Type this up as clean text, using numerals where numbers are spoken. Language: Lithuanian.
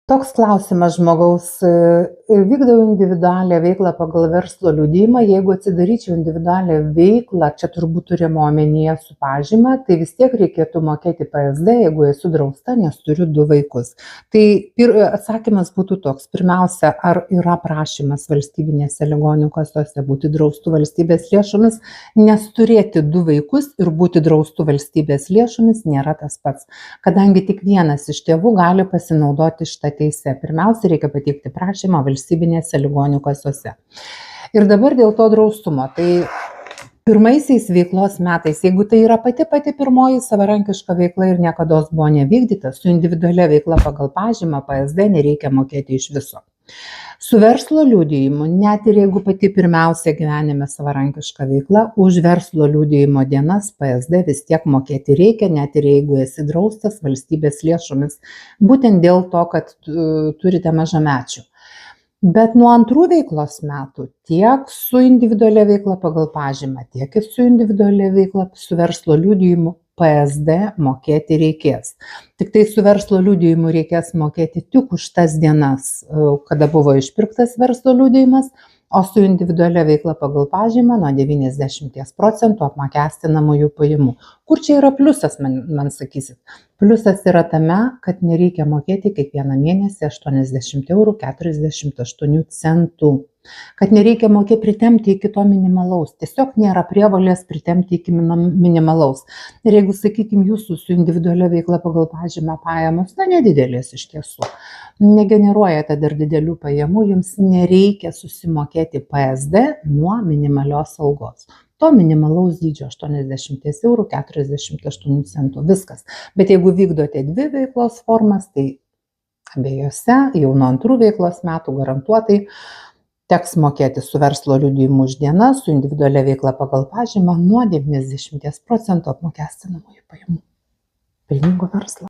Toks klausimas žmogaus. Vykdau individualią veiklą pagal verslo liudijimą. Jeigu atsidaryčiau individualią veiklą, čia turbūt turima omenyje su pažyma, tai vis tiek reikėtų mokėti PSD, jeigu esu drausta, nes turiu 2 vaikus. Tai atsakymas būtų toks. Pirmiausia, ar yra prašymas valstybinėse ligonių kasose būti draustų valstybės lėšomis, nes turėti 2 vaikus ir būti draustų valstybės lėšomis nėra tas pats. Kadangi tik vienas iš tėvų gali pasinaudoti šitą teise. Pirmiausia, reikia pateikti prašymą valstybinėse ligonių kasose. Ir dabar dėl to draustumo. Tai pirmaisiais veiklos metais, jeigu tai yra pati pirmoji savarankiška veikla ir niekados buvo nevykdyta, su individualia veikla pagal pažymą PSD nereikia mokėti iš viso. Su verslo liudijimu, net ir jeigu pati pirmiausia gyvenime savarankiška veikla, už verslo liudijimo dienas PSD vis tiek mokėti reikia, net ir jeigu esi draustas valstybės lėšomis, būtent dėl to, kad turite mažamečių. Bet nuo 2 veiklos metų tiek su individualia veikla pagal pažymą, tiek ir su individualia veikla su verslo liudijimu PSD mokėti reikės. Tik tai su verslo liudijimu reikės mokėti tik už tas dienas, kada buvo išpirktas verslo liudijimas, o su individualia veikla pagal pažymą nuo 90% apmokestinamųjų pajamų. Kur čia yra pliusas, man sakysit? Pliusas yra tame, kad nereikia mokėti kiekvieną mėnesį 80,48 €. Kad nereikia mokėti pritempti iki to minimalaus. Tiesiog nėra prievolės pritempti iki minimalaus. Ir jeigu, sakykime, jūsų su individualia veikla pagal pažymą pajamos, nedidelės iš tiesų, negeneruojate dar didelių pajamų, jums nereikia susimokėti PSD nuo minimalios algos. To minimalaus dydžio 80,48 €. Viskas. Bet jeigu vykdote 2 veiklos formas, tai abiejose jau nuo 2 veiklos metų garantuotai teks mokėti su verslo liudijimu už dieną, su individualia veikla pagal pažymą nuo 90% apmokestinamųjų pajamų. Pelningo verslo.